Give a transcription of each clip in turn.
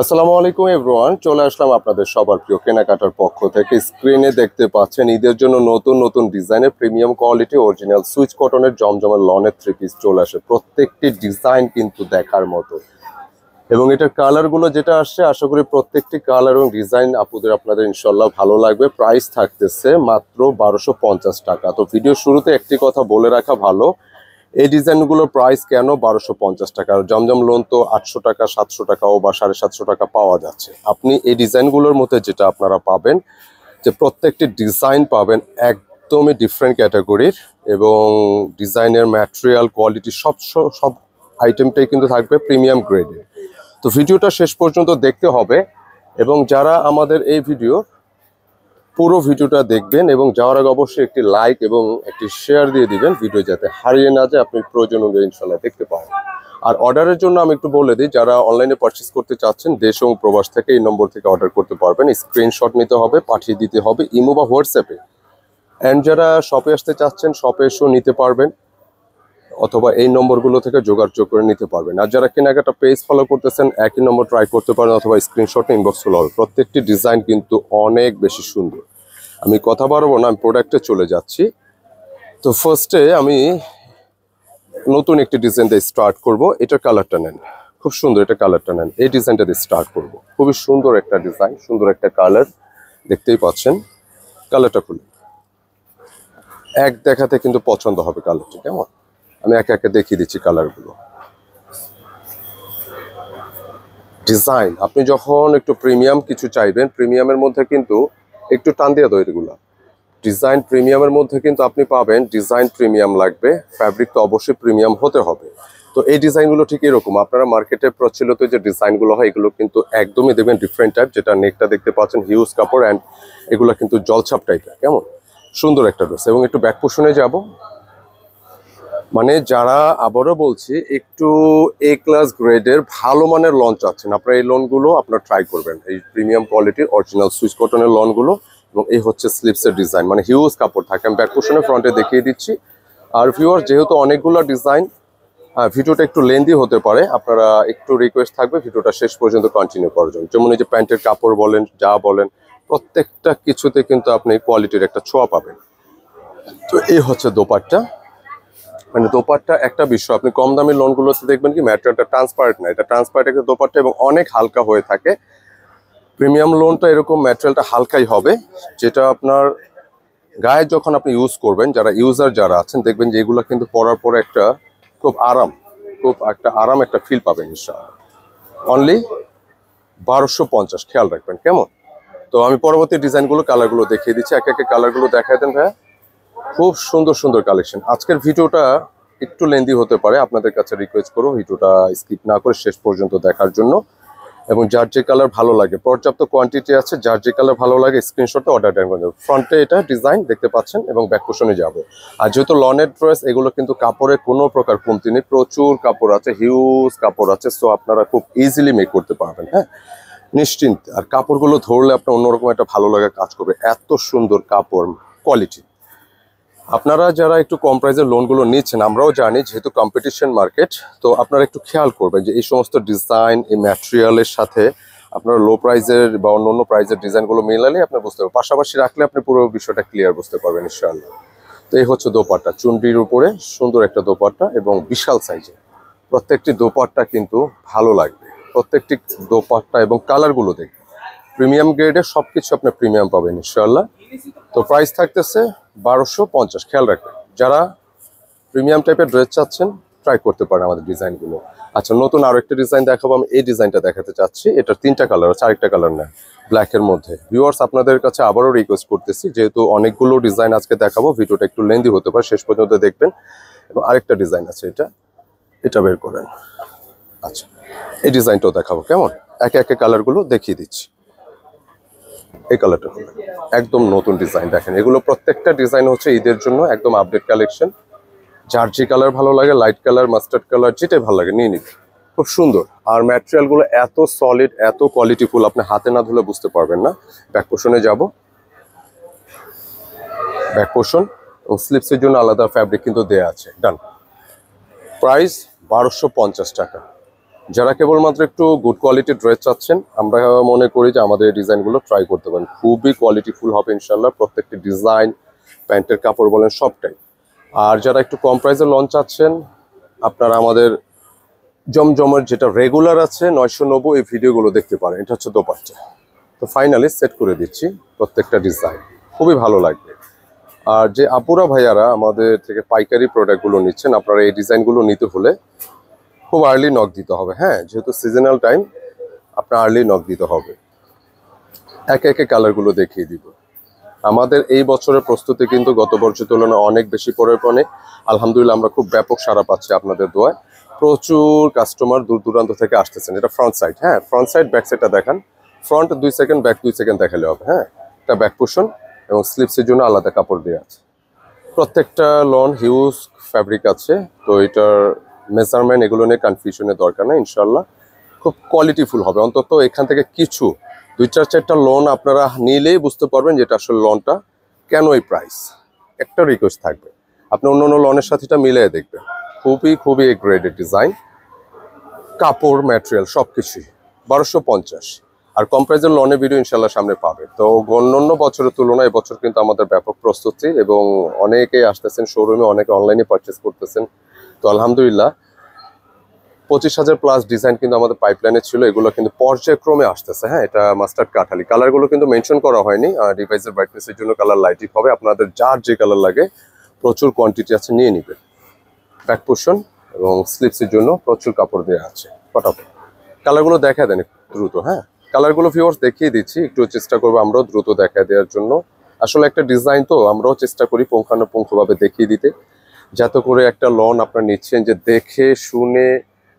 আসসালামু আলাইকুম এভরিওয়ান, চলে আসলাম আপনাদের সবার প্রিয় কেনাকাটার পক্ষ থেকে। স্ক্রিনে দেখতে পাচ্ছেন ঈদের জন্য নতুন নতুন ডিজাইনের প্রিমিয়াম কোয়ালিটি অরিজিনাল সুইচ কটনের জমজমের লনের থ্রি পিস চলে আসে। প্রত্যেকটি ডিজাইন কিন্তু দেখার মতো, এবং এটার কালারগুলো যেটা আসছে আশা করি প্রত্যেকটি কালার এবং ডিজাইন আপনাদের ইনশাল্লাহ ভালো লাগবে। প্রাইস থাকতেছে মাত্র 1250 টাকা। তো ভিডিও শুরুতে একটি কথা বলে রাখা ভালো, এই ডিজাইনগুলোর প্রাইস কেন 1250 টাকা? জমজম লোন তো 800 টাকা, 700 টাকাও বা 750 টাকা পাওয়া যাচ্ছে। আপনি এই ডিজাইনগুলোর মধ্যে যেটা আপনারা পাবেন, যে প্রত্যেকটি ডিজাইন পাবেন একদমই ডিফারেন্ট ক্যাটাগরির, এবং ডিজাইনের ম্যাটেরিয়াল কোয়ালিটি সব আইটেমটাই কিন্তু থাকবে প্রিমিয়াম গ্রেডের। তো ভিডিওটা শেষ পর্যন্ত দেখতে হবে, এবং যারা আমাদের এই পুরো ভিডিওটা দেখবেন এবং যাওয়ার আগে অবশ্যই একটি লাইক এবং একটি শেয়ার দিয়ে দিবেন, ভিডিও যাতে হারিয়ে না যায়, আপনি প্রয়োজন অনুযায়ী ইনশাল্লাহ দেখতে পাবেন। আর অর্ডারের জন্য আমি একটু বলে দিই, যারা অনলাইনে পারচেস করতে চাচ্ছেন দেশ এবং প্রবাস থেকে এই নম্বর থেকে অর্ডার করতে পারবেন। স্ক্রিনশট নিতে হবে, পাঠিয়ে দিতে হবে ইমো বা হোয়াটসঅ্যাপে। অ্যান্ড যারা শপে আসতে চাচ্ছেন শপে এসেও নিতে পারবেন, অথবা এই নম্বরগুলো থেকে যোগাযোগ করে নিতে পারবেন। আর যারা কেনাকাটা পেজ ফলো করতেছেন একই নম্বর ট্রাই করতে পারেন, অথবা স্ক্রিনশট ইনবক্স খোলা হবে। প্রত্যেকটি ডিজাইন কিন্তু অনেক বেশি সুন্দর। আমি কথা বাড়াবো না, আমি প্রোডাক্টে চলে যাচ্ছি। তো ফার্স্টে আমি নতুন একটি ডিজাইন দিয়ে স্টার্ট করব। এটার কালারটা নেন, খুব সুন্দর, এটা কালারটা নেন। এই ডিজাইনটা দিয়ে স্টার্ট করব। খুবই সুন্দর একটা ডিজাইন, সুন্দর একটা কালার, দেখতেই পাচ্ছেন। কালারটা খুলে এক দেখাতে কিন্তু পছন্দ হবে কালারটি, কেমন? আমি একে একে দেখিয়ে দিচ্ছি কালারগুলো। ডিজাইন আপনি যখন একটু প্রিমিয়াম কিছু চাইবেন, প্রিমিয়ামের মধ্যে কিন্তু একটু টান দিয়ে দাও এগুলো। ডিজাইন প্রিমিয়ামের মধ্যে কিন্তু আপনি পাবেন ডিজাইন প্রিমিয়াম লাগবে, ফ্যাব্রিক তো অবশ্যই প্রিমিয়াম হতে হবে। তো এই ডিজাইনগুলো ঠিক এরকম, আপনারা মার্কেটে প্রচলিত যে ডিজাইনগুলো হয় এগুলো কিন্তু একদমই দেখবেন ডিফারেন্ট টাইপ। যেটা নেকটা দেখতে পাচ্ছেন হিউজ কাপড়, অ্যান্ড এগুলো কিন্তু জলছাপ টাইপের, কেমন সুন্দর একটা ড্রেস। এবং একটু ব্যাক পোর্শনে যাব, মানে যারা আবারও বলছি একটু এ ক্লাস গ্রেডের ভালো মানের লঞ্চ আছেন, আপনারা এই লোনগুলো আপনারা ট্রাই করবেন, এই প্রিমিয়াম কোয়ালিটির অরিজিনাল সুইচ কটনের লনগুলো। এবং এই হচ্ছে স্লিপসের ডিজাইন, মানে হিউজ কাপড় থাকে। আমি ব্যাক পোর্শনে ফ্রন্টে দেখিয়ে দিচ্ছি। আর ভিউয়ার যেহেতু অনেকগুলো ডিজাইন, ভিডিওটা একটু লেন্দি হতে পারে, আপনারা একটু রিকোয়েস্ট থাকবে ভিডিওটা শেষ পর্যন্ত কন্টিনিউ করার জন্য। যেমন এই যে প্যান্টের কাপড় বলেন, যা বলেন, প্রত্যেকটা কিছুতে কিন্তু আপনি কোয়ালিটির একটা ছোঁয়া পাবেন। তো এই হচ্ছে দোপাট্টা, মানে দোপাট্টা একটা বিষয়, আপনি কম দামি লোনগুলোতে দেখবেন কি ম্যাটেরিয়ালটা ট্রান্সপারেন্ট না, এটা ট্রান্সপারেন্ট একটা দোপাট্টা এবং অনেক হালকা হয়ে থাকে। প্রিমিয়াম লোনটা এরকম ম্যাটেরিয়ালটা হালকাই হবে, যেটা আপনার গায়ে যখন আপনি ইউজ করবেন, যারা ইউজার যারা আছেন দেখবেন যে এগুলো কিন্তু পরার পরে একটা খুব আরাম একটা ফিল পাবেন ইনশাআল্লাহ। অনলি 1250, খেয়াল রাখবেন, কেমন? তো আমি পরবর্তী ডিজাইনগুলো কালারগুলো দেখিয়ে দিচ্ছি, একে একে কালারগুলো দেখাই দেন ভাইয়া। খুব সুন্দর সুন্দর কালেকশন। আজকের ভিডিওটা একটু লেন্দি হতে পারে, আপনাদের কাছে রিকোয়েস্ট করো ভিডিওটা স্কিপ না করে শেষ পর্যন্ত দেখার জন্য। এবং যার যে কালার ভালো লাগে, পর্যাপ্ত কোয়ান্টিটি আছে, যার যে কালার ভালো লাগে স্ক্রিনশটে অর্ডার দেন। ফ্রন্টে এটা ডিজাইন দেখতে পাচ্ছেন এবং ব্যাক পোর্শনে যাব। আর যেহেতু লনের ড্রেস, এগুলো কিন্তু কাপড়ে কোনো প্রকার কমতি নেই, প্রচুর কাপড় আছে, হিউজ কাপড় আছে। সো আপনারা খুব ইজিলি মেক করতে পারবেন, হ্যাঁ, নিশ্চিন্তে। আর কাপড়গুলো ধরলে আপনার অন্যরকম একটা ভালো লাগা কাজ করবে, এত সুন্দর কাপড় কোয়ালিটি। আপনারা যারা একটু কম প্রাইসের লোনগুলো নিচ্ছেন, আমরাও জানি যেহেতু কম্পিটিশন মার্কেট, তো আপনারা একটু খেয়াল করবেন যে এই সমস্ত ডিজাইন, এই ম্যাটেরিয়ালের সাথে আপনারা লো প্রাইসের বা অন্য প্রাইসের ডিজাইনগুলো মেলালে আপনি বুঝতে পারবেন, পাশাপাশি রাখলে আপনি পুরো বিষয়টা ক্লিয়ার বুঝতে পারবেন ইনশাআল্লাহ। তো এই হচ্ছে দোপাট্টা, চুনরির উপরে সুন্দর একটা দোপাট্টা এবং বিশাল সাইজের। প্রত্যেকটি দোপাট্টা কিন্তু ভালো লাগবে, প্রত্যেকটি দোপাট্টা এবং কালারগুলো দেখবেন প্রিমিয়াম গ্রেডের, সবকিছু আপনার প্রিমিয়াম পাবেন ইনশাআল্লাহ। তো প্রাইস থাকতেছে 1250, খেয়াল রাখবেন। যারা প্রিমিয়াম টাইপের ড্রেস চাচ্ছেন ট্রাই করতে পারেন আমাদের ডিজাইনগুলো। আচ্ছা, নতুন আরো একটা ডিজাইন দেখাবো। আমি এই ডিজাইনটা দেখাতে চাচ্ছি, এটার 3টা কালার আছে, আরেকটা কালার না, ব্ল্যাকের মধ্যে। ভিউয়ার্স আপনাদের কাছে আবারও রিকোয়েস্ট করতেছি, যেহেতু অনেকগুলো ডিজাইন আজকে দেখাবো, ভিডিওটা একটু লেন্দি হতে পারে, শেষ পর্যন্ত দেখবেন। এবং আরেকটা ডিজাইন আছে, এটা বের করেন। আচ্ছা, এই ডিজাইনটাও দেখাবো, কেমন? একে একে কালারগুলো দেখিয়ে দিচ্ছি। এই কালারটা হলো একদম নতুন ডিজাইন, দেখেন এগুলো প্রত্যেকটা ডিজাইন হচ্ছে ঈদের জন্য একদম আপডেট কালেকশন। যার যে কালার ভালো লাগে, লাইট কালার, মাস্টার্ড কালার, যেটাই ভালো লাগে নিয়ে নিন। খুব সুন্দর। আর ম্যাটেরিয়ালগুলো এত সলিড, এত কোয়ালিটিফুল, আপনি হাতে না ধুলে বুঝতে পারবেন না। ব্যাক পোর্শনে যাব, ব্যাক পোর্শন এবং স্লিপসের জন্য আলাদা ফ্যাব্রিক কিন্তু দেয়া আছে। ডান। প্রাইস 1250 টাকা। যারা কেবলমাত্র একটু গুড কোয়ালিটির ড্রেস চাচ্ছেন, আমরা মনে করি যে আমাদের এই ডিজাইনগুলো ট্রাই করতে পারেন। খুবই কোয়ালিটিফুল হবে ইনশাল্লাহ, প্রত্যেকটি ডিজাইন, প্যান্টের কাপড় বলেন সবটাই। আর যারা একটু কম প্রাইসে লঞ্চ চাচ্ছেন, আপনারা আমাদের জমজমের যেটা রেগুলার আছে 990, এই ভিডিওগুলো দেখতে পারেন। এটা হচ্ছে দোপাট্টা। তো ফাইনালি সেট করে দিচ্ছি প্রত্যেকটা ডিজাইন, খুবই ভালো লাগবে। আর যে আপুরা ভাইয়ারা আমাদের থেকে পাইকারি প্রোডাক্টগুলো নিচ্ছেন, আপনারা এই ডিজাইনগুলো নিতে হলে খুব আর্লি নক দিতে হবে। হ্যাঁ, যেহেতু সিজনাল টাইম, আপনার আর্লি নক দিতে হবে। একে একে কালারগুলো দেখিয়ে দিব। আমাদের এই বছরের প্রস্তুতি কিন্তু গত বছরের তুলনায় অনেক বেশি পরিমাণে, আলহামদুলিল্লাহ আমরা খুব ব্যাপক সাড়া পাচ্ছি আপনাদের দোয়ায়। প্রচুর কাস্টমার দূর দূরান্ত থেকে আসতেছেন। এটা ফ্রন্ট সাইড, হ্যাঁ ফ্রন্ট সাইড, ব্যাক সাইডটা দেখান। ফ্রন্ট 2 সেকেন্ড, ব্যাক 2 সেকেন্ড দেখালে হবে। হ্যাঁ, এটা ব্যাক পোর্শন এবং স্লিপসের জন্য আলাদা কাপড় দেওয়া আছে। প্রত্যেকটা লন হিউজ ফ্যাব্রিক আছে, তো এটার মেজারমেন্ট এগুলো নিয়ে কনফিউশনের দরকার নেই। ইনশাল্লাহ খুব কোয়ালিটিফুল হবে। অন্তত এখান থেকে কিছু 2-4টা লোন আপনারা নিলেই বুঝতে পারবেন যেটা আসলে লোনটা কেন এই প্রাইস। একটা রিকোয়েস্ট থাকবে, আপনি অন্য অন্য লোনের সাথে এটা মিলিয়ে দেখবেন। খুবই গ্রেডেড ডিজাইন, কাপড়, ম্যাটেরিয়াল সব কিছুই 1250। আর কম প্রাইসের লোনের ভিডিও ইনশাল্লাহ সামনে পাবে। তো অন্যান্য বছরের তুলনায় এবছর কিন্তু আমাদের ব্যাপক প্রস্তুতি এবং অনেকেই আসতেছেন শোরুমে, অনেকে অনলাইনে পারচেস করতেছেন। তো আলহামদুলিল্লাহ 25,000 প্লাস ডিজাইন কিন্তু আমাদের পাইপলাইনে ছিল। এগুলো কিন্তু পর্যায়ক্রমে আসতেছে। হ্যাঁ, এটা মাস্টার্ড কাঠালি, কালারগুলো কিন্তু মেনশন করা হয়নি। ডিভাইসের ব্রাইটনেসের জন্য কালার লাইটিং হবে। আপনাদের যার যে কালার লাগে প্রচুর কোয়ান্টিটি আছে, নিয়ে নেবেন। ব্যাক পোর্শন এবং স্লিপসের জন্য প্রচুর কাপড় দেওয়া আছে। ফটাফট কালারগুলো দেখা দেন দ্রুত। হ্যাঁ, কালারগুলো ভিউয়ার্স দেখিয়ে দিচ্ছি, একটু চেষ্টা করবো আমরাও দ্রুত দেখা দেওয়ার জন্য। আসলে একটা ডিজাইন তো আমরাও চেষ্টা করি পুঙ্খানুপুঙ্খভাবে দেখিয়ে দিতে, যাতে করে একটা লন আপনারা নিচ্ছেন যে দেখে শুনে,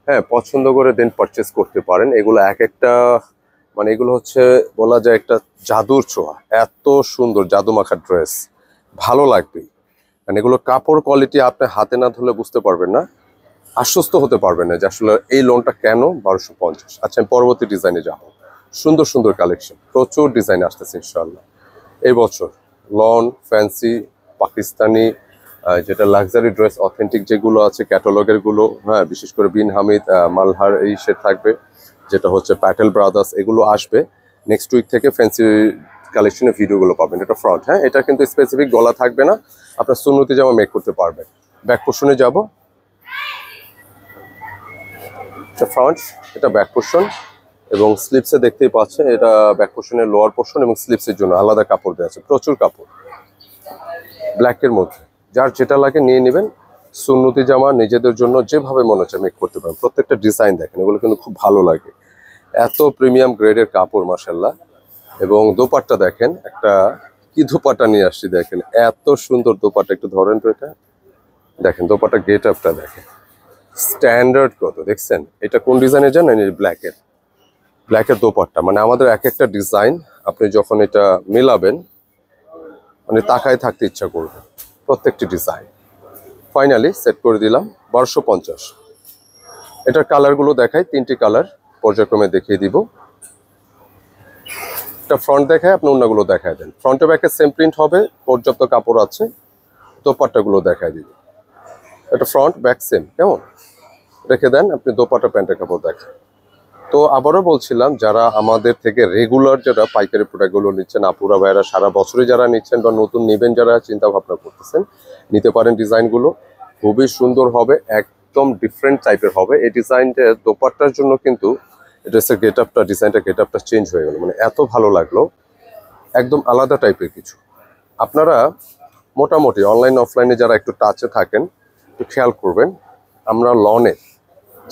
হ্যাঁ পছন্দ করে দেন পারচেস করতে পারেন। এগুলো এক একটা মানে এগুলো হচ্ছে বলা যায় একটা জাদুর ছোঁয়া। এত সুন্দর জাদুমাখা ড্রেস, ভালো লাগবেই। কারণ এগুলো কাপড় কোয়ালিটি আপনি হাতে না ধরলে বুঝতে পারবেন না, আশ্বস্ত হতে পারবেন না যে আসলে এই লোনটা কেন 1250। আচ্ছা, আমি পরবর্তী ডিজাইনে যাবো। সুন্দর সুন্দর কালেকশন, প্রচুর ডিজাইন আসতেছে ইনশাআল্লাহ এই বছর। লন, ফ্যান্সি, পাকিস্তানি, যেটা লাক্সারি ড্রেস অথেন্টিক যেগুলো আছে ক্যাটালগের গুলো, হ্যাঁ বিশেষ করে বিন হামিদ, মালহার এই সেট থাকবে, যেটা হচ্ছে প্যাটেল ব্রাদার্স, এগুলো আসবে নেক্সট উইক থেকে। ফ্যান্সি কালেকশনের ভিডিওগুলো পাবেন। এটা ফ্রন্ট, হ্যাঁ এটা কিন্তু স্পেসিফিক গলা থাকবে না, আপনার সুন্নতি জামা মেক করতে পারবেন। ব্যাক পোর্শনে যাব, এটা ফ্রন্ট, এটা ব্যাক পোর্শন এবং স্লিপসে দেখতেই পাচ্ছেন এটা ব্যাক পোর্শনের লোয়ার পোর্শন এবং স্লিপসের জন্য আলাদা কাপড় দেওয়া আছে। প্রচুর কাপড় ব্ল্যাকের মধ্যে, যার যেটা লাগে নিয়ে নেবেন। সুন্নতি জামা নিজেদের জন্য যেভাবে মনে হচ্ছে মেক করতে পারেন। প্রত্যেকটা ডিজাইন দেখেন, এগুলো কিন্তু খুব ভালো লাগে। এত প্রিমিয়াম গ্রেডের কাপড় মাশাআল্লাহ। এবং দোপাট্টা দেখেন, একটা কি দোপাট্টা নিয়ে আসছি দেখেন, এত সুন্দর দোপাট্টা। একটু ধরেন তো, এটা দেখেন দোপাট্টা গেট আপটা দেখেন, স্ট্যান্ডার্ড কত দেখছেন। এটা কোন ডিজাইনের জানেন? ব্ল্যাকের দোপাট্টা। মানে আমাদের এক একটা ডিজাইন আপনি যখন এটা মিলাবেন মানে তাকায় থাকতে ইচ্ছা করবে। প্রত্যেকটি ডিজাইন ফাইনালি সেট করে দিলাম 1250। এটার কালারগুলো দেখাই, 3টি কালার পর্যায়ক্রমে দেখিয়ে দিব। এটা ফ্রন্ট দেখায়, আপনি অন্যগুলো দেখায় দেন। ফ্রন্টে ব্যাকে সেম প্রিন্ট হবে, পর্যাপ্ত কাপড় আছে। দোপাট্টাগুলো দেখায় দিব। এটা ফ্রন্ট ব্যাক সেম, কেমন রেখে দেন, আপনি দোপাট্টা প্যান্টের কাপড় দেখান। তো আবারও বলছিলাম, যারা আমাদের থেকে রেগুলার যারা পাইকারি প্রোডাক্টগুলো নিচ্ছেন, আপুরা ভাইরা সারা বছরে যারা নিচ্ছেন বা নতুন নেবেন যারা চিন্তা ভাবনা করতেছেন, নিতে পারেন। ডিজাইনগুলো খুবই সুন্দর হবে, একদম ডিফারেন্ট টাইপের হবে। এই ডিজাইনটা দোপাট্টার জন্য কিন্তু ড্রেসের গেট আপটা, ডিজাইনটা গেট আপটা চেঞ্জ হয়ে গেল, মানে এত ভালো লাগলো, একদম আলাদা টাইপের কিছু। আপনারা মোটামুটি অনলাইন অফলাইনে যারা একটু টাচে থাকেন একটু খেয়াল করবেন, আমরা লনে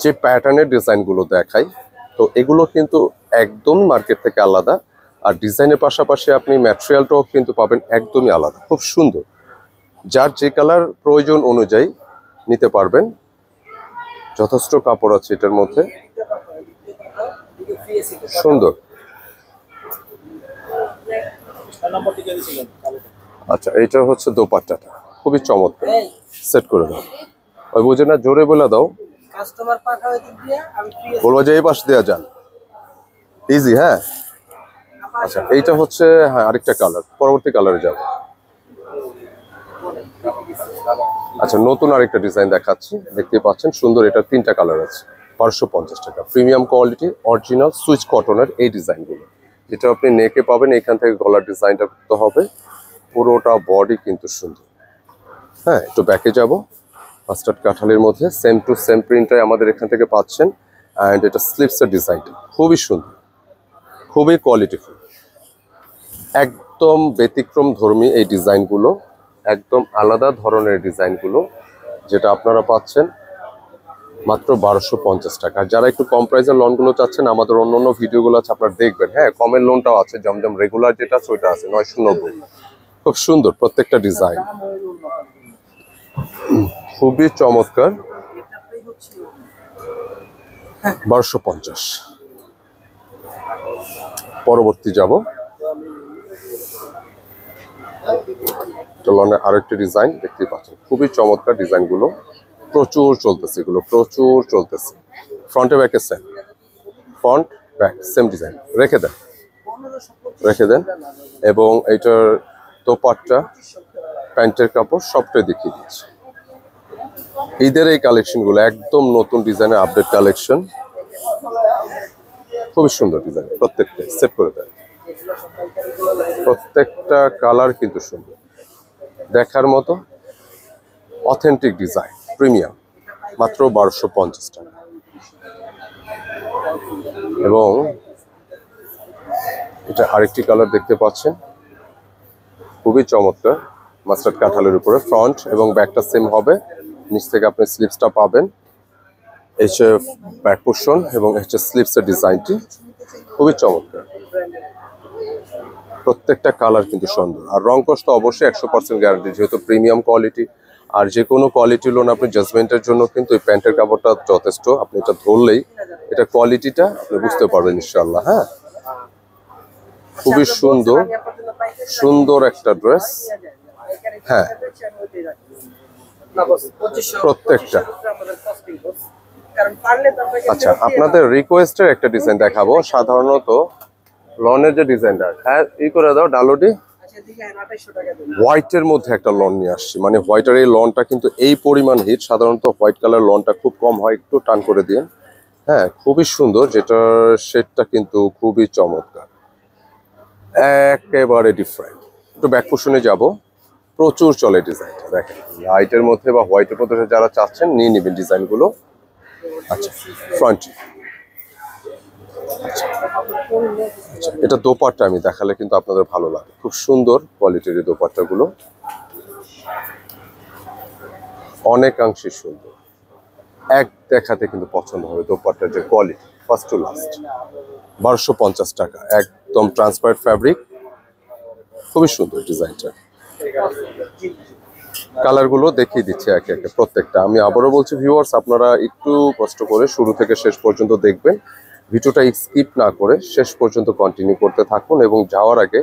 যে প্যাটার্নের ডিজাইনগুলো দেখাই, তো এগুলো কিন্তু একদম মার্কেট থেকে আলাদা। আর ডিজাইনের পাশাপাশি আপনি ম্যাটেরিয়ালটাও কিন্তু পাবেন একদমই আলাদা, খুব সুন্দর। যার যে কালার প্রয়োজন অনুযায়ী নিতে পারবেন। যথেষ্ট কাপড় আছে এটার মধ্যে, সুন্দর। আচ্ছা, এইটা হচ্ছে দোপাট্টাটা, খুবই চমৎকার। সেট করে দাও, ওই বুঝে না, জোরে বলে দাও, বলবো যে এই পাশ দেওয়া যান, ইজি। হ্যাঁ আচ্ছা, এইটা হচ্ছে হ্যাঁ আরেকটা কালার, পরবর্তী কালারে যাব। আচ্ছা, নতুন আরেকটা ডিজাইন দেখাচ্ছি, দেখতে পাচ্ছেন সুন্দর। এটা 3টা কালার আছে। 1250 টাকা। প্রিমিয়াম কোয়ালিটি অরিজিনাল সুইচ কটনের এই ডিজাইনগুলো, যেটা আপনি নেকে পাবেন, এখান থেকে গলার ডিজাইনটা করতে হবে। পুরোটা বডি কিন্তু সুন্দর। হ্যাঁ, একটু ব্যাকে যাব। মাস্টার্ড কাঁঠালের মধ্যে সেম টু সেম প্রিন্টটাই আমাদের এখান থেকে পাচ্ছেন। অ্যান্ড এটা স্লিপসের ডিজাইনটা খুবই সুন্দর, খুবই কোয়ালিটিফুল, একদম ব্যতিক্রম ধর্মী এই ডিজাইনগুলো, একদম আলাদা ধরনের ডিজাইনগুলো, যেটা আপনারা পাচ্ছেন মাত্র 1250 টাকা। যারা একটু কম প্রাইসের লোনগুলো চাচ্ছেন, আমাদের অন্য অন্য ভিডিওগুলো আছে, আপনারা দেখবেন। হ্যাঁ, কমের লোনটাও আছে, জমজম রেগুলার যেটা আছে ওইটা আছে 990। খুব সুন্দর প্রত্যেকটা ডিজাইন, খুবই চমৎকার। 1250। পরবর্তী যাব, লনের আরেকটি ডিজাইন দেখতে পাচ্ছেন, খুবই চমৎকার ডিজাইনগুলো, প্রচুর চলতেছে, এগুলো প্রচুর চলতেছে। ফ্রন্টে ব্যাকে same, front back same design রেখে দেন। এবং এইটার দোপাট্টা, প্যান্টের কাপড় সবটাই দেখিয়ে দিচ্ছি। ঈদের এই কালেকশনগুলো একদম নতুন ডিজাইনের আপডেট কালেকশন, খুবই সুন্দর ডিজাইন, প্রত্যেকটা সেভ করে দেয়। প্রত্যেকটা কালার কিন্তু সুন্দর, দেখার মতো অথেন্টিক ডিজাইন, প্রিমিয়াম, মাত্র 1250 টাকা। এবং এটা আরেকটি কালার দেখতে পাচ্ছেন, খুবই চমৎকার, মাস্টার্ড কাঁঠালের উপরে। ফ্রন্ট এবং ব্যাকটা সেম হবে, নিচ থেকে আপনি স্লিপসটা পাবেন। এই হচ্ছে ব্যাক পোর্শন এবং হচ্ছে স্লিপসের ডিজাইনটি, খুবই চমৎকার। প্রত্যেকটা কালার কিন্তু সুন্দর, আর রং কষ্ট অবশ্যই 100% গ্যারান্টি, যেহেতু প্রিমিয়াম কোয়ালিটি। আর যে কোনো কোয়ালিটি লোন আপনি জাজমেন্টের জন্য কিন্তু এই প্যান্টের কাপড়টা যথেষ্ট, আপনি এটা ধরলেই এটা কোয়ালিটিটা আপনি বুঝতে পারবেন ইনশাআল্লাহ। হ্যাঁ, খুবই সুন্দর সুন্দর একটা ড্রেস। হ্যাঁ, প্রত্যেকটা। আচ্ছা, আপনাদের রিকোয়েস্টের একটা ডিজাইন দেখাবো। সাধারণত লনের যে ডিজাইনটা, হ্যাঁ ই করে দাও ডালোটি, হোয়াইটের মধ্যে একটা লন নিয়ে আসছি। মানে হোয়াইটের এই লনটা কিন্তু এই পরিমাণ হিট, সাধারণত হোয়াইট কালার লনটা খুব কম হয়, একটু টান করে দিয়ে। হ্যাঁ, খুবই সুন্দর, যেটার শেডটা কিন্তু খুবই চমৎকার, একেবারে ডিফারেন্ট। একটু ব্যাক পোর্শনে যাব, প্রচুর চলে ডিজাইনটা, দেখেন লাইটের মধ্যে বা হোয়াইটের মধ্যে যারা চাচ্ছেন নিয়ে নেবেন ডিজাইনগুলো। আচ্ছা, ফ্রন্ট। আচ্ছা, এটা দোপাট্টা আমি দেখালে কিন্তু আপনাদের ভালো লাগে, খুব সুন্দর কোয়ালিটির এই দোপাট্টাগুলো, অনেকাংশে সুন্দর, এক দেখাতে কিন্তু পছন্দ হবে দোপাট্টার যে কোয়ালিটি, ফার্স্ট টু লাস্ট। 1250 টাকা, একদম ট্রান্সপারেন্ট ফ্যাব্রিক, খুবই সুন্দর ডিজাইনটা। কালারগুলো দেখিয়ে দিচ্ছি একে একে প্রত্যেকটা। আমি আবারও বলছি ভিউয়ার্স, আপনারা একটু কষ্ট করে শুরু থেকে শেষ পর্যন্ত দেখবেন, ভিডিওটা স্কিপ না করে শেষ পর্যন্ত কন্টিনিউ করতে থাকুন। এবং যাওয়ার আগে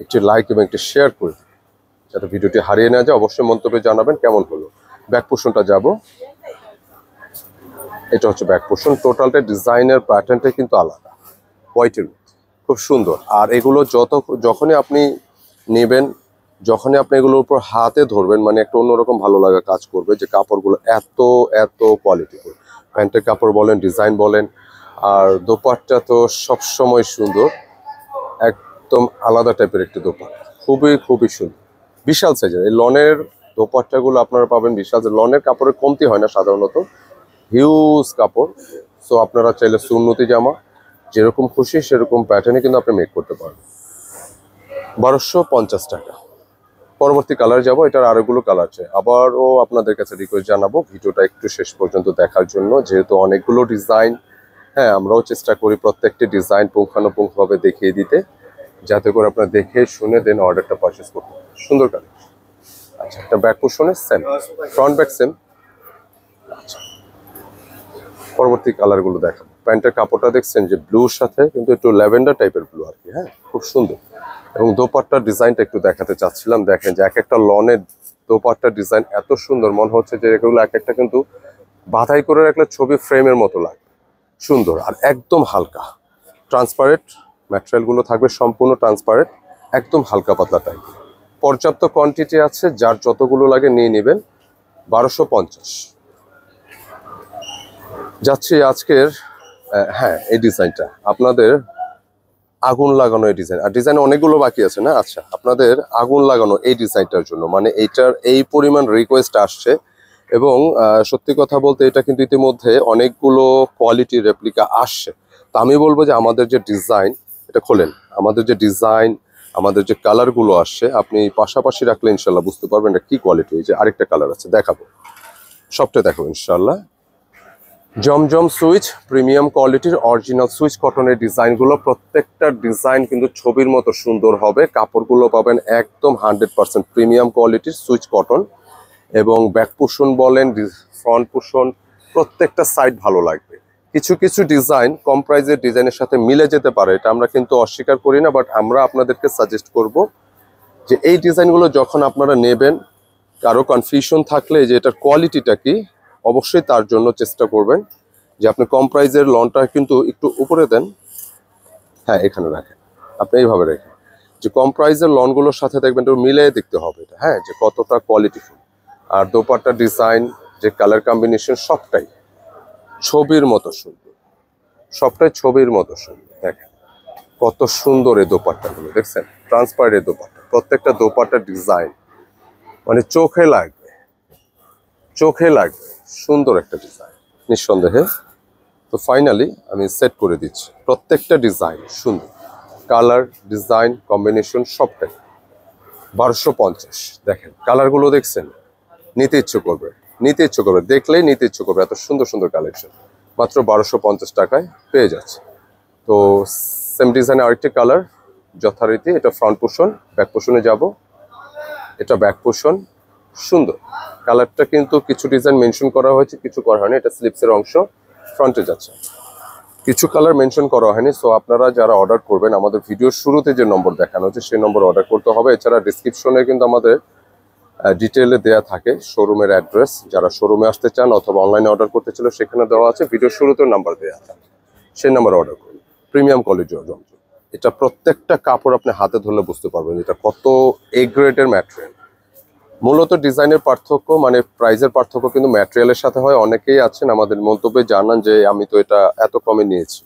একটি লাইক এবং একটি শেয়ার করে দিন, যাতে ভিডিওটি হারিয়ে না যায়। অবশ্যই মন্তব্যে জানাবেন কেমন হলো। ব্যাক পোর্শনটা যাব, এটা হচ্ছে ব্যাক পোর্শন। টোটালটা ডিজাইনের প্যাটার্নটা কিন্তু আলাদা, হোয়াইটের মধ্যে, খুব সুন্দর। আর এগুলো যখনই আপনি নেবেন, যখনই আপনি এগুলোর উপর হাতে ধরবেন, মানে একটা অন্যরকম ভালো লাগা কাজ করবে, যে কাপড়গুলো এত এত কোয়ালিটিফুল। প্যান্টের কাপড় বলেন, ডিজাইন বলেন, আর দোপাট্টা তো সবসময় সুন্দর, একদম আলাদা টাইপের একটি দোপাট্টা, খুবই খুবই সুন্দর, বিশাল সাইজের। এই লনের দোপাট্টাগুলো আপনারা পাবেন বিশাল। লনের কাপড়ের কমতি হয় না সাধারণত, হিউজ কাপড়। সো আপনারা চাইলে সুন্নতি জামা যেরকম খুশি সেরকম প্যাটার্নে কিন্তু আপনি মেক করতে পারবেন। 1250 টাকা। পরবর্তী কালার যাব, এটার আরেকগুলো কালার চাই। আবারও আপনাদের কাছে রিকোয়েস্ট জানাবো ভিডিওটা একটু শেষ পর্যন্ত দেখার জন্য, যেহেতু অনেকগুলো ডিজাইন। হ্যাঁ, আমরাও চেষ্টা করি প্রত্যেকটি ডিজাইন পুঙ্খানুপুঙ্খভাবে দেখিয়ে দিতে, যাতে করে আপনারা দেখে শুনে দেন অর্ডারটা পারচেস করতে পারেন। সুন্দর কালেকশন। আচ্ছা, একটা ব্যাক পোর্শনে সেম, ফ্রন্ট ব্যাক সেম। আচ্ছা, পরবর্তী কালারগুলো দেখাবো। প্যান্টের কাপড়টা দেখছেন যে ব্লুর সাথে কিন্তু একটু ল্যাভেন্ডার টাইপের ব্লু আর কি। হ্যাঁ, খুব সুন্দর। এবং দোপাট্টার ডিজাইনটা একটু দেখাতে চাচ্ছিলাম। দেখেন যে এক একটা লনের দোপাট্টার ডিজাইন এত সুন্দর, মনে হচ্ছে যে এগুলো এক একটা কিন্তু বাঁধাই করে রাখলে ছবি ফ্রেমের মতো লাগে, সুন্দর। আর একদম হালকা ট্রান্সপারেন্ট ম্যাটেরিয়ালগুলো থাকবে, সম্পূর্ণ ট্রান্সপারেন্ট, একদম হালকা পাতলা টাইপ। পর্যাপ্ত কোয়ান্টিটি আছে, যার যতগুলো লাগে নিয়ে নেবেন। 1250। যাচ্ছি আজকের হ্যাঁ এই ডিজাইনটা আপনাদের আগুন লাগানো এই ডিজাইন, আর ডিজাইন অনেকগুলো বাকি আছে না। আচ্ছা আপনাদের আগুন লাগানো এই ডিজাইনটার জন্য মানে এইটার এই পরিমাণ রিকোয়েস্ট আসছে, এবং সত্যি কথা বলতে এটা কিন্তু ইতিমধ্যে অনেকগুলো কোয়ালিটি রেপ্লিকা আসছে। তা আমি বলবো যে আমাদের যে ডিজাইন, এটা খোলেন, আমাদের যে ডিজাইন, আমাদের যে কালারগুলো আসছে আপনি পাশাপাশি রাখলে ইনশাল্লাহ বুঝতে পারবেন এটা কি কোয়ালিটি। এই যে আরেকটা কালার আছে দেখাবো, সবটা দেখাবো ইনশাল্লাহ। জমজম সুইচ প্রিমিয়াম কোয়ালিটির অরিজিনাল সুইচ কটনের ডিজাইনগুলো, প্রত্যেকটা ডিজাইন কিন্তু ছবির মতো সুন্দর হবে। কাপড়গুলো পাবেন একদম 100% প্রিমিয়াম কোয়ালিটির সুইচ কটন, এবং ব্যাক পোর্শন বলেন ফ্রন্ট পোর্শন প্রত্যেকটা সাইড ভালো লাগবে। কিছু কিছু ডিজাইন কম প্রাইজের ডিজাইনের সাথে মিলে যেতে পারে, এটা আমরা কিন্তু অস্বীকার করি না, বাট আমরা আপনাদেরকে সাজেস্ট করব যে এই ডিজাইনগুলো যখন আপনারা নেবেন কারো কনফিউশন থাকলে যে এটার কোয়ালিটিটা কি, অবশ্যই তার জন্য চেষ্টা করবেন যে আপনি কম প্রাইজের লনটা কিন্তু একটু উপরে দেন, হ্যাঁ এখানে রাখেন, আপনি এইভাবে রেখেন যে কম প্রাইজের লনগুলোর সাথে দেখবেন একটু মিলিয়ে দেখতে হবে এটা, হ্যাঁ যে কতটা কোয়ালিটিফুল। আর দোপাট্টা ডিজাইন যে কালার কম্বিনেশন সবটাই ছবির মতো সুন্দর, সবটাই ছবির মতো সুন্দর। দেখেন কত সুন্দর এই দোপাট্টাগুলো, দেখছেন ট্রান্সপারেন্ট এই দোপাট্টা, প্রত্যেকটা দোপাট্টার ডিজাইন মানে চোখে লাগবে, চোখে লাগবে সুন্দর একটা ডিজাইন নিঃসন্দেহে। তো ফাইনালি আমি সেট করে দিচ্ছি, প্রত্যেকটা ডিজাইন সুন্দর, কালার ডিজাইন কম্বিনেশন সবটাই 1250। দেখেন কালারগুলো দেখছেন, নিতে ইচ্ছে করবে, নিতে ইচ্ছে করবে, দেখলেই নিতে ইচ্ছে করবে, এত সুন্দর সুন্দর কালেকশন মাত্র 1250 টাকায় পেয়ে যাচ্ছে। তো সেম ডিজাইনের আরেকটি কালার যথারীতি, এটা ফ্রন্ট পোর্শন, ব্যাক পোর্শনে যাব, এটা ব্যাক পোর্শন সুন্দর। কালারটা কিন্তু কিছু ডিজাইন মেনশন করা হয়েছে, কিছু করা হয়নি, এটা স্লিপসের অংশ ফ্রন্টে যাচ্ছে, কিছু কালার মেনশন করা হয়নি। সো আপনারা যারা অর্ডার করবেন আমাদের ভিডিওর শুরুতে যে নম্বর দেখানো হচ্ছে সেই নম্বর অর্ডার করতে হবে। এছাড়া ডিসক্রিপশনে কিন্তু আমাদের ডিটেলে দেয়া থাকে শোরুমের অ্যাড্রেস, যারা শোরুমে আসতে চান অথবা অনলাইনে অর্ডার করতে ছিল সেখানে দেওয়া আছে, ভিডিওর শুরুতেও নাম্বার দেওয়া আছে, সেই নাম্বারে অর্ডার করুন। প্রিমিয়াম কোয়ালিটি জমজম, এটা প্রত্যেকটা কাপড় আপনি হাতে ধরলে বুঝতে পারবেন এটা কত এ গ্রেডের ম্যাটেরিয়াল। মূলত ডিজাইনের পার্থক্য মানে প্রাইজের পার্থক্য কিন্তু ম্যাটেরিয়ালের সাথে হয়। অনেকেই আছেন আমাদের মন্তব্যে জানান যে আমি তো এটা এত কমে নিয়েছি,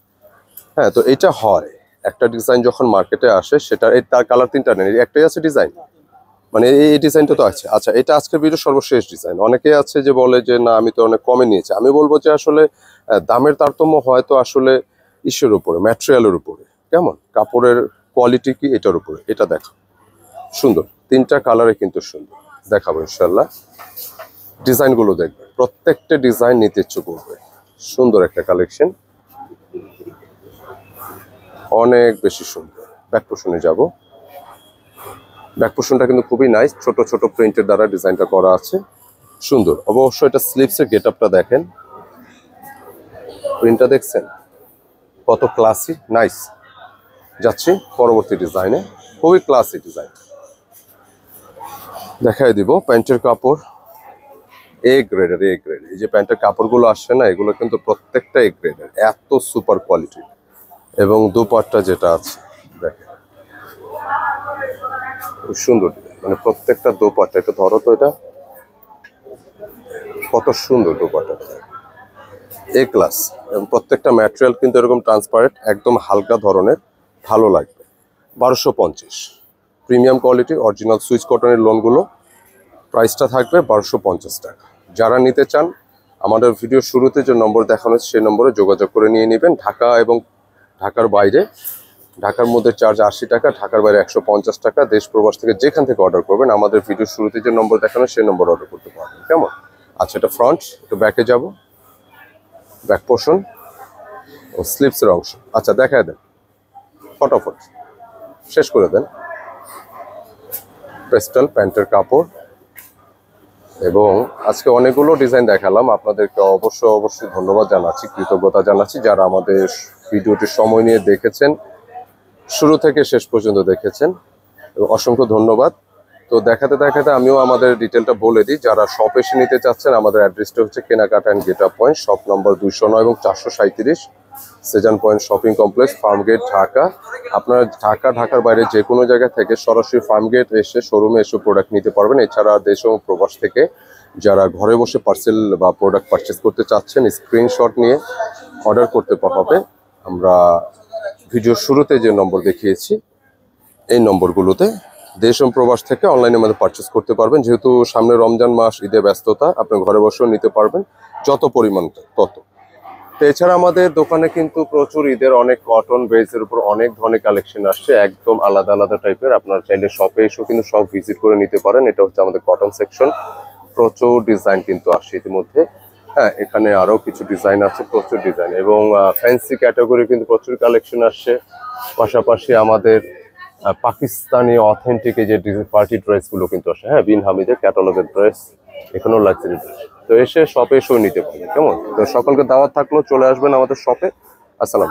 হ্যাঁ তো এটা হয়, একটা ডিজাইন যখন মার্কেটে আসে সেটা তার কালার তিনটা নেই, একটাই আছে ডিজাইন, মানে এই ডিজাইনটা তো আছে। আচ্ছা এটা আজকের ভিডিও সর্বশেষ ডিজাইন। অনেকেই আছে যে বলে যে না আমি তো অনেক কমে নিয়েছি, আমি বলবো যে আসলে দামের তারতম্য হয়তো আসলে ইস্যুর উপরে, ম্যাটেরিয়ালের উপরে, কেমন কাপড়ের কোয়ালিটি কি এটার উপরে। এটা দেখো সুন্দর, তিনটা কালারে কিন্তু সুন্দর, দেখাবো ইনশাল্লাহ। ডিজাইনগুলো দেখবে, প্রত্যেকটা ডিজাইন নিতে ইচ্ছে করবে, সুন্দর একটা কালেকশন, অনেক বেশি সুন্দর। ব্যাক পোর্শনে যাব, ব্যাক পোর্শনটা কিন্তু খুবই নাইস, ছোট ছোট প্রিন্টের দ্বারা ডিজাইনটা করা আছে, সুন্দর। অবশ্যই এটা স্লিভসের গেট আপটা দেখেন, প্রিন্টটা দেখছেন কত ক্লাসি নাইস। যাচ্ছি পরবর্তী ডিজাইনে, খুবই ক্লাসি ডিজাইন দেখাই দিব। প্যান্টের কাপড় এ গ্রেডের, এ গ্রেড, এই যে প্যান্টের কাপড়গুলো আসছে না এগুলো কিন্তু প্রত্যেকটা এ গ্রেডের, এত সুপার কোয়ালিটি। এবং দুপাট্টা যেটা আছে দেখেন খুব সুন্দর, মানে প্রত্যেকটা দোপাট্টা, এটা ধরো তো এটা কত সুন্দর দোপাট্টাটা, এ ক্লাস। এবং প্রত্যেকটা ম্যাটেরিয়াল কিন্তু এরকম ট্রান্সপারেন্ট, একদম হালকা ধরনের, ভালো লাগবে। 1250 প্রিমিয়াম কোয়ালিটি অরিজিনাল সুইচ কটনের লোনগুলো, প্রাইসটা থাকবে 1250 টাকা। যারা নিতে চান আমাদের ভিডিওর শুরুতে যে নম্বর দেখানো হচ্ছে সেই নম্বরে যোগাযোগ করে নিয়ে নেবেন। ঢাকা এবং ঢাকার বাইরে, ঢাকার মধ্যে চার্জ 80 টাকা, ঢাকার বাইরে 150 টাকা। দেশ প্রবাস থেকে যেখান থেকে অর্ডার করবেন আমাদের ভিডিওর শুরুতে যে নম্বর দেখানো সেই নম্বর অর্ডার করতে পারবেন, কেমন। আচ্ছা এটা ফ্রন্ট, একটু ব্যাকে যাব, ব্যাক পোর্শন ও স্লিপসের অংশ। আচ্ছা দেখায় দেন ফটাফট, শেষ করে দেন। পেস্টাল প্যান্টের কাপড়, এবং আজকে অনেকগুলো ডিজাইন দেখালাম, আপনাদেরকে অবশ্যই ধন্যবাদ জানাচ্ছি, কৃতজ্ঞতা জানাচ্ছি যারা আমাদের ভিডিওটি সময় নিয়ে দেখেছেন, শুরু থেকে শেষ পর্যন্ত দেখেছেন, এবং অসংখ্য ধন্যবাদ। তো দেখাতে দেখাতে আমিও আমাদের ডিটেলটা বলে দিই। যারা শপ এসে নিতে চাচ্ছেন আমাদের অ্যাড্রেসটা হচ্ছে কেনাকাটা and get up point, shop number 209 এবং 437 Shezan point shopping complex, Farmgate, Dhaka. আপনারা ঢাকার বাইরে যে কোনো জায়গা থেকে সরাসরি ফার্মগেট এসে শোরুমে এসে প্রোডাক্ট নিতে পারবেন। এছাড়া দেশ ও প্রবাস থেকে যারা ঘরে বসে পার্সেল বা প্রোডাক্ট পারচেস করতে চাচ্ছেন স্ক্রিনশট নিয়ে অর্ডার করতে হবে। আমরা ভিডিওর শুরুতে যে নম্বর দেখিয়েছি এই নম্বরগুলোতে দেশ ও প্রবাস থেকে অনলাইনের মধ্যে পারচেস করতে পারবেন। যেহেতু সামনে রমজান মাস, ঈদে ব্যস্ততা, আপনি ঘরে বসেও নিতে পারবেন যত পরিমাণ তত। তো এছাড়া আমাদের দোকানে কিন্তু প্রচুর ঈদের অনেক কটন বেসের উপর অনেক ধরনের কালেকশন আসছে, একদম আলাদা আলাদা টাইপের। আপনার চাইলে শপে এসেও কিন্তু সব ভিজিট করে নিতে পারেন। এটা হচ্ছে আমাদের কটন সেকশন। প্রচুর ডিজাইন কিন্তু আসছে ইতিমধ্যে। হ্যাঁ, এখানে আরো কিছু ডিজাইন আছে, প্রচুর ডিজাইন, এবং ফ্যান্সি ক্যাটাগরি কিন্তু প্রচুর কালেকশন আসছে। পাশাপাশি আমাদের পাকিস্তানি অথেন্টিক এই যে পার্টি ড্রেসগুলো কিন্তু আসে। হ্যাঁ, বিন হামিদের ক্যাটালগের ড্রেস, এখানেও লাক্সারি ড্রেস। তো এসে শপে এসেও নিতে পারবেন। কেমন? তো সকলকে দাওয়াত থাকলো, চলে আসবেন আমাদের শপে। আসসালাম।